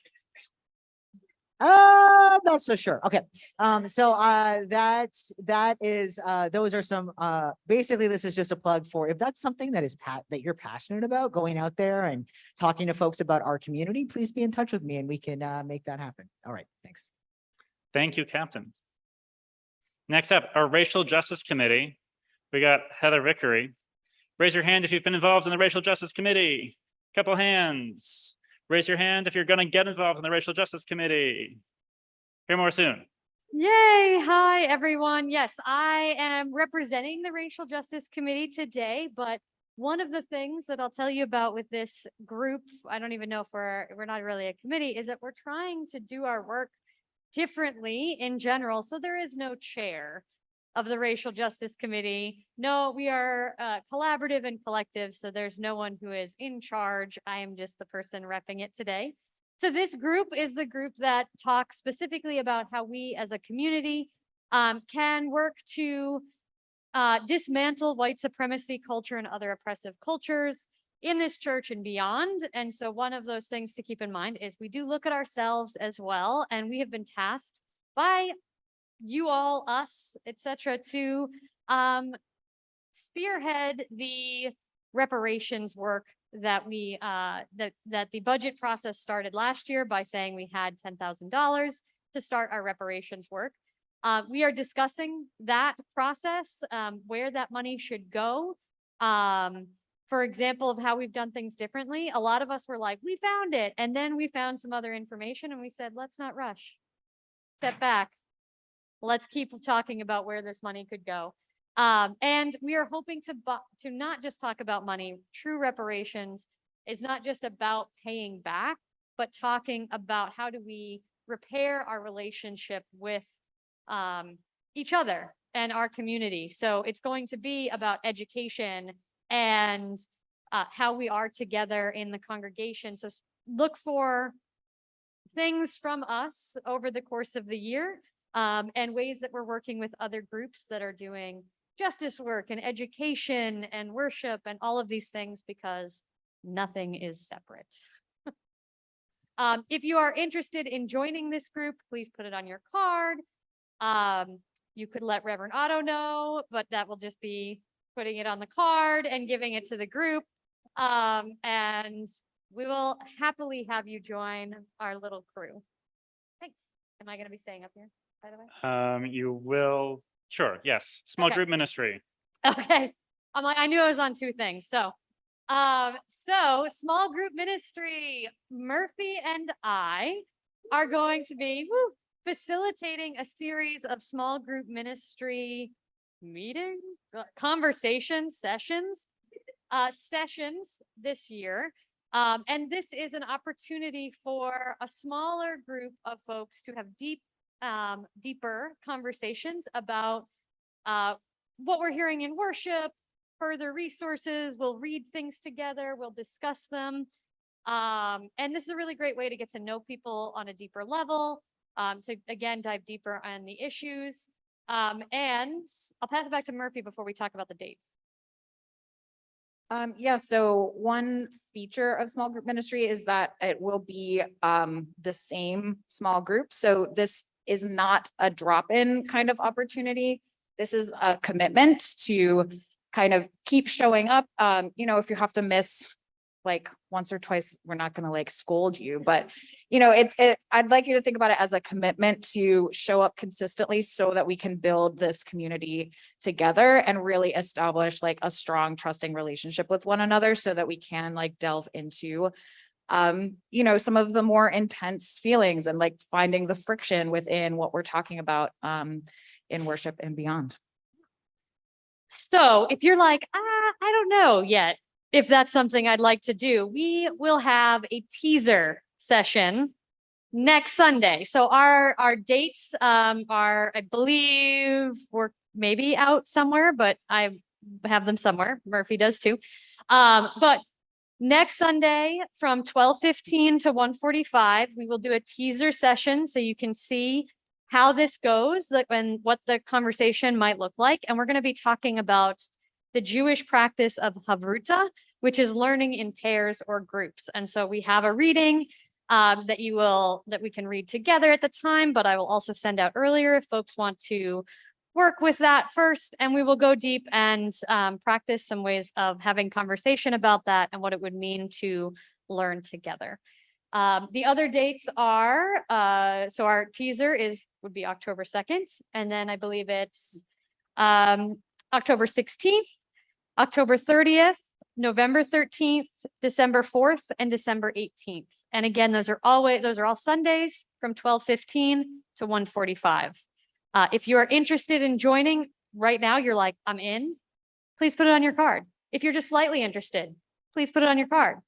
so sure. Okay. That is, those are some, basically this is just a plug for, if that's something that is that you're passionate about, going out there and talking to folks about our community, please be in touch with me and we can make that happen. All right. Thanks. Thank you, Captain. Next up, our Racial Justice Committee. We got Heather Vickery. Raise your hand if you've been involved in the Racial Justice Committee. Couple hands. Raise your hand if you're going to get involved in the Racial Justice Committee. Hear more soon. Yay! Hi, everyone. Yes, I am representing the Racial Justice Committee today, but one of the things that I'll tell you about with this group, I don't even know if we're not really a committee, is that we're trying to do our work differently in general. So there is no chair of the Racial Justice Committee. No, we are collaborative and collective. So there's no one who is in charge. I am just the person repping it today. So this group is the group that talks specifically about how we as a community can work to dismantle white supremacy culture and other oppressive cultures in this church and beyond. And so one of those things to keep in mind is we do look at ourselves as well. And we have been tasked by you all, us, etc., to spearhead the reparations work that we that the budget process started last year by saying we had $10,000 to start our reparations work. We are discussing that process, where that money should go. For example, of how we've done things differently. A lot of us were like, we found it. And then we found some other information and we said, let's not rush. Step back. Let's keep talking about where this money could go. And we are hoping to not just talk about money. True reparations is not just about paying back, but talking about how do we repair our relationship with each other and our community. So it's going to be about education and how we are together in the congregation. So look for things from us over the course of the year, and ways that we're working with other groups that are doing justice work and education and worship and all of these things, because nothing is separate. If you are interested in joining this group, please put it on your card. You could let Reverend Otto know, but that will just be putting it on the card and giving it to the group. And we will happily have you join our little crew. Thanks. Am I going to be staying up here, by the way? You will, sure, yes, small Okay. group ministry. Okay. I'm like, I knew I was on two things. So small group ministry, Murphy and I are going to be facilitating a series of small group ministry meetings, conversation sessions this year. And this is an opportunity for a smaller group of folks to have deeper conversations about what we're hearing in worship, further resources. We'll read things together, we'll discuss them. And this is a really great way to get to know people on a deeper level, to again, dive deeper on the issues. And I'll pass it back to Murphy before we talk about the dates. Yeah, so one feature of small group ministry is that it will be the same small group. So this is not a drop-in kind of opportunity. This is a commitment to kind of keep showing up. If you have to miss like once or twice, we're not going to like scold you, but I'd like you to think about it as a commitment to show up consistently so that we can build this community together and really establish like a strong, trusting relationship with one another so that we can like delve into some of the more intense feelings and like finding the friction within what we're talking about in worship and beyond. So if you're like, I don't know yet if that's something I'd like to do, we will have a teaser session next Sunday. So our dates are, I believe, we're maybe out somewhere, but I have them somewhere. Murphy does too. But next Sunday from 12:15 to 1:45, we will do a teaser session so you can see how this goes, like what the conversation might look like. And we're going to be talking about the Jewish practice of Havruta, which is learning in pairs or groups. And so we have a reading that we can read together at the time, but I will also send out earlier if folks want to work with that first. And we will go deep and practice some ways of having conversation about that and what it would mean to learn together. The other dates are, so our teaser would be October 2nd, and then I believe it's October 16th, October 30th, November 13th, December 4th, and December 18th. And again, those are all Sundays from 12:15 to 1:45. If you are interested in joining right now, you're like, I'm in, please put it on your card. If you're just slightly interested, please put it on your card.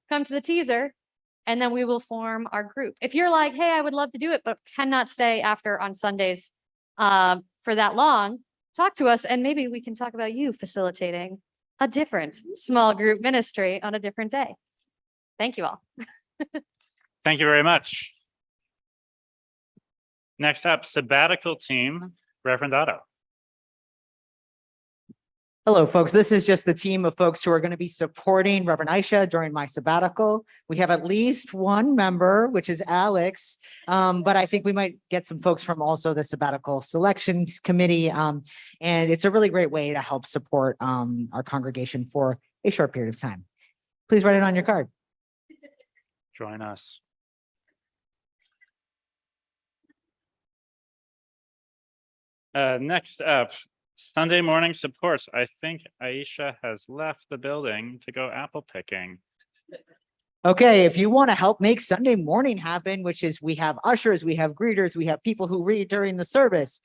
Come to the teaser, and then we will form our group. If you're like, hey, I would love to do it, but cannot stay after on Sundays for that long, talk to us, and maybe we can talk about you facilitating a different small group ministry on a different day. Thank you all. Thank you very much. Next up, sabbatical team, Reverend Otto. Hello, folks. This is just the team of folks who are going to be supporting Reverend Aisha during my sabbatical. We have at least one member, which is Alex, but I think we might get some folks from also the sabbatical selections committee. And it's a really great way to help support our congregation for a short period of time. Please write it on your card. Join us. Next up, Sunday morning supports. I think Aisha has left the building to go apple picking. Okay, if you want to help make Sunday morning happen, which is we have ushers, we have greeters, we have people who read during the service.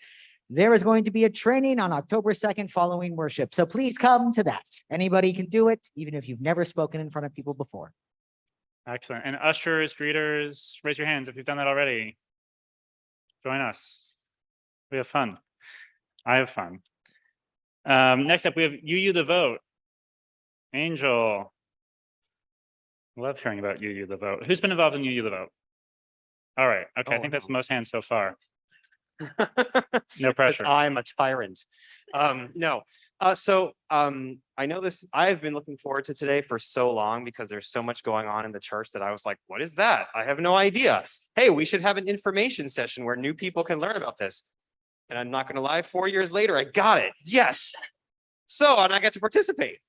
There is going to be a training on October 2nd following worship. So please come to that. Anybody can do it, even if you've never spoken in front of people before. Excellent. And ushers, greeters, raise your hands if you've done that already. Join us. We have fun. I have fun. Next up, we have UU the Vote. Angel. Love hearing about UU the Vote. Who's been involved in UU the Vote? All right. Okay. I think that's the most hands so far. No pressure. I'm a tyrant. No. I know this, I've been looking forward to today for so long because there's so much going on in the church that I was like, what is that? I have no idea. Hey, we should have an information session where new people can learn about this. And I'm not going to lie, 4 years later, I got it. Yes. And I get to participate.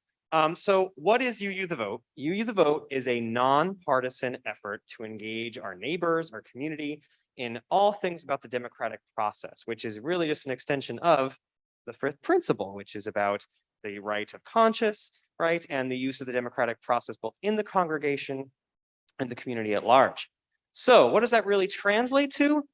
So what is UU the Vote? UU the Vote is a nonpartisan effort to engage our neighbors, our community in all things about the democratic process, which is really just an extension of the fifth principle, which is about the right of conscience, right? And the use of the democratic process, both in the congregation and the community at large. So what does that really translate to?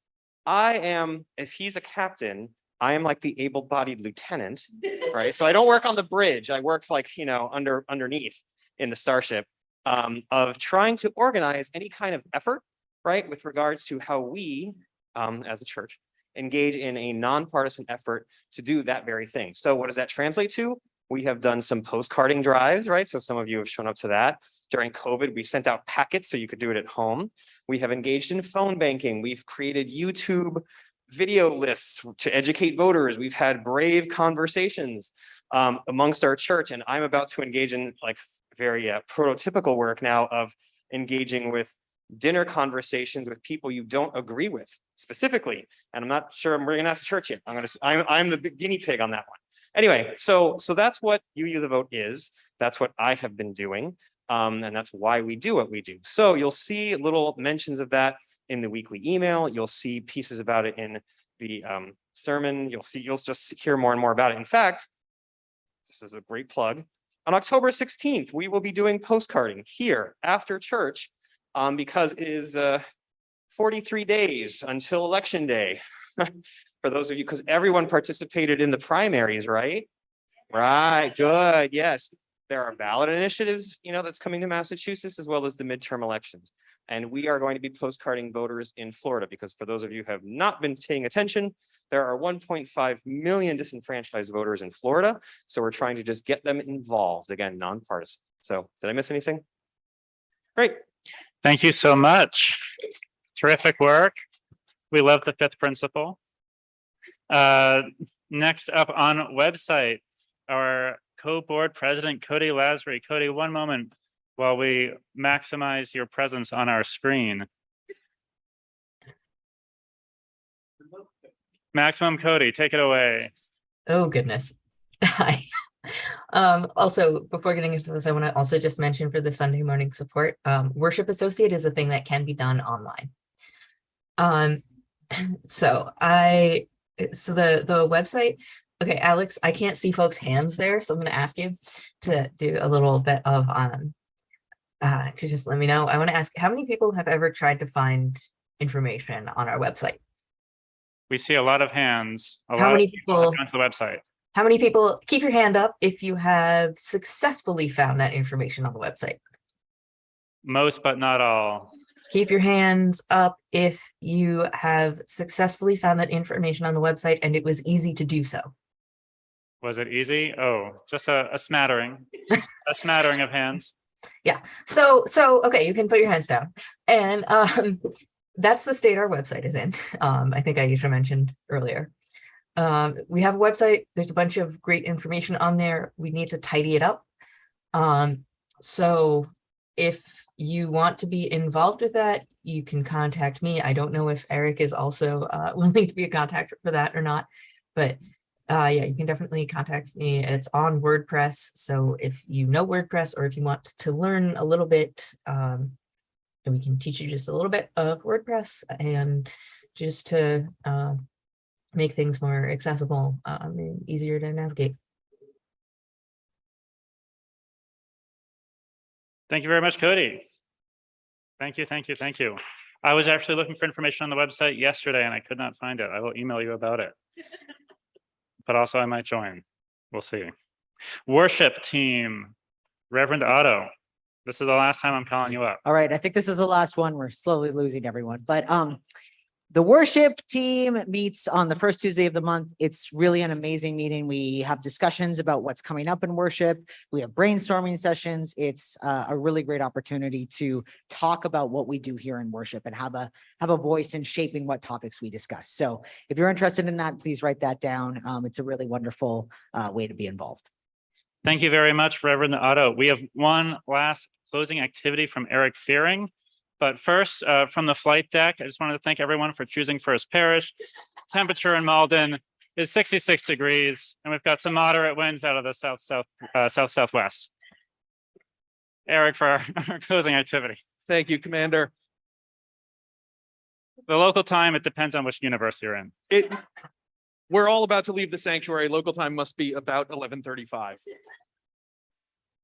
I am, if he's a captain, I am like the able-bodied lieutenant, right? So I don't work on the bridge. I work like, you know, underneath in the starship of trying to organize any kind of effort, right? With regards to how we, as a church, engage in a nonpartisan effort to do that very thing. So what does that translate to? We have done some postcarding drives, right? So some of you have shown up to that. During COVID, we sent out packets so you could do it at home. We have engaged in phone banking. We've created YouTube video lists to educate voters. We've had brave conversations amongst our church. And I'm about to engage in like very prototypical work now of engaging with dinner conversations with people you don't agree with specifically. And I'm not sure I'm bringing that to church yet. I'm the big guinea pig on that one. Anyway, so that's what UU the Vote is. That's what I have been doing. And that's why we do what we do. So you'll see little mentions of that in the weekly email. You'll see pieces about it in the sermon. You'll just hear more and more about it. In fact, this is a great plug. On October 16th, we will be doing postcarding here after church because it is 43 days until Election Day. For those of you, because everyone participated in the primaries, right? Right, good, yes. There are ballot initiatives, you know, that's coming to Massachusetts as well as the midterm elections. And we are going to be postcarding voters in Florida because for those of you who have not been paying attention, there are 1.5 million disenfranchised voters in Florida. So we're trying to just get them involved, again, nonpartisan. So did I miss anything? Great. Thank you so much. Terrific work. We love the fifth principle. Next up on website, our co-board president, Cody Lasry. Cody, one moment while we maximize your presence on our screen. Maximum Cody, take it away. Oh, goodness. Hi. Also, before getting into this, I want to also just mention for the Sunday morning support, Worship Associate is a thing that can be done online. So the website, okay, Alex, I can't see folks' hands there, so I'm going to ask you to do a little bit of to just let me know. I want to ask, how many people have ever tried to find information on our website? We see a lot of hands. How many people have gone to the website? How many people, keep your hand up if you have successfully found that information on the website? Most, but not all. Keep your hands up if you have successfully found that information on the website and it was easy to do so. Was it easy? Oh, just a smattering, a smattering of hands. So, okay, you can put your hands down. And that's the state our website is in. I think Aisha mentioned earlier. We have a website. There's a bunch of great information on there. We need to tidy it up. So if you want to be involved with that, you can contact me. I don't know if Eric is also willing to be a contact for that or not, but yeah, you can definitely contact me. It's on WordPress. So if you know WordPress or if you want to learn a little bit, and we can teach you just a little bit of WordPress and just to make things more accessible and easier to navigate. Thank you very much, Cody. Thank you, thank you, thank you. I was actually looking for information on the website yesterday and I could not find it. I will email you about it. But also I might join. We'll see. Worship team, Reverend Otto. This is the last time I'm calling you up. All right, I think this is the last one. We're slowly losing everyone, but the worship team meets on the first Tuesday of the month. It's really an amazing meeting. We have discussions about what's coming up in worship. We have brainstorming sessions. It's a really great opportunity to talk about what we do here in worship and have a voice in shaping what topics we discuss. So if you're interested in that, please write that down. It's a really wonderful way to be involved. Thank you very much, Reverend Otto. We have one last closing activity from Eric Fearing. But first, from the flight deck, I just wanted to thank everyone for choosing First Parish. Temperature in Malden is 66 degrees, and we've got some moderate winds out of the southwest. Eric, for our closing activity. Thank you, Commander. The local time, it depends on which universe you're in. We're all about to leave the sanctuary. Local time must be about 11:35.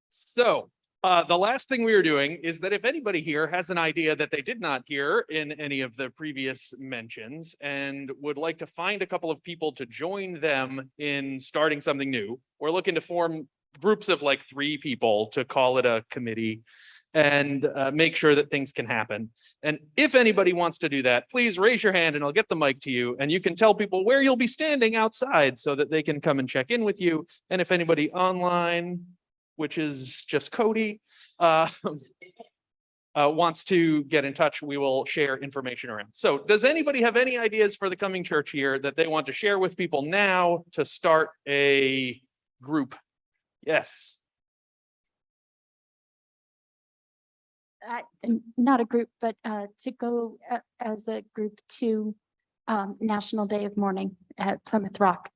So the last thing we are doing is that if anybody here has an idea that they did not hear in any of the previous mentions and would like to find a couple of people to join them in starting something new, we're looking to form groups of like 3 people to call it a committee and make sure that things can happen. And if anybody wants to do that, please raise your hand and I'll get the mic to you and you can tell people where you'll be standing outside so that they can come and check in with you. And if anybody online, which is just Cody, wants to get in touch, we will share information around. So does anybody have any ideas for the coming church year that they want to share with people now to start a group? Yes. Not a group, but to go as a group to National Day of Mourning at Plymouth Rock.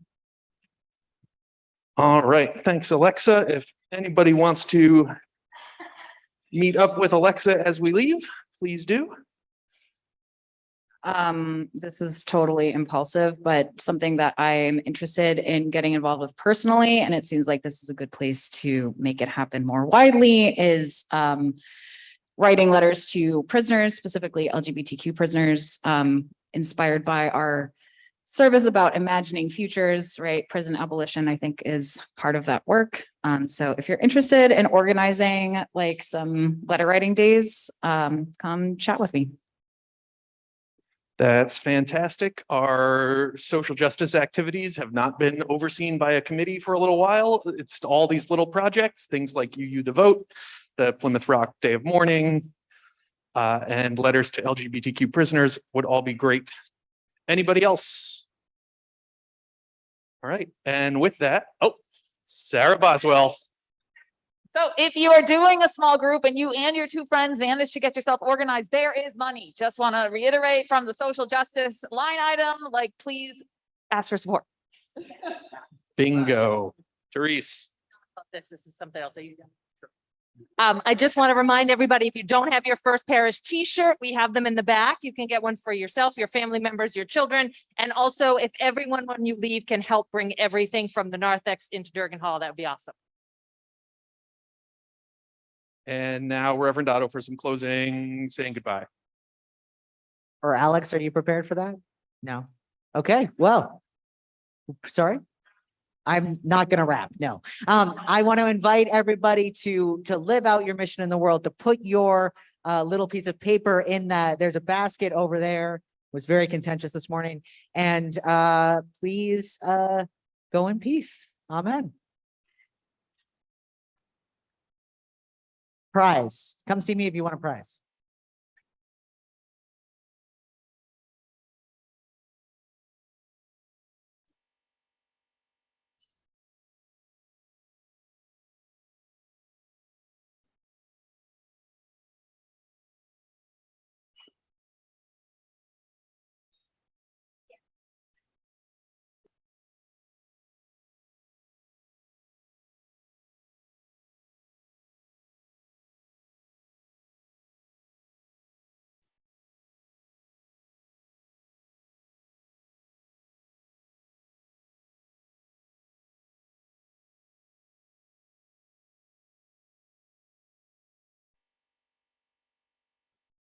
All right, thanks, Alexa. If anybody wants to meet up with Alexa as we leave, please do. This is totally impulsive, but something that I'm interested in getting involved with personally, and it seems like this is a good place to make it happen more widely, is writing letters to prisoners, specifically LGBTQ prisoners, inspired by our service about imagining futures, right? Prison abolition, I think, is part of that work. So if you're interested in organizing like some letter writing days, come chat with me. That's fantastic. Our social justice activities have not been overseen by a committee for a little while. It's all these little projects, things like You the Vote, the Plymouth Rock Day of Mourning, and letters to LGBTQ prisoners would all be great. Anybody else? All right, and with that, Sarah Boswell. So if you are doing a small group and you and your 2 friends manage to get yourself organized, there is money. Just want to reiterate from the social justice line item, like, please ask for support. Bingo. Therese. This is something else. I just want to remind everybody, if you don't have your First Parish t-shirt, we have them in the back. You can get one for yourself, your family members, your children. And also if everyone, when you leave, can help bring everything from the narthex into Durgan Hall, that would be awesome. And now Reverend Otto for some closing, saying goodbye. Or Alex, are you prepared for that? No. Okay, well, sorry. I'm not going to wrap. No. I want to invite everybody to live out your mission in the world, to put your little piece of paper in that. There's a basket over there. It was very contentious this morning. And please go in peace. Amen. Prize. Come see me if you want a prize.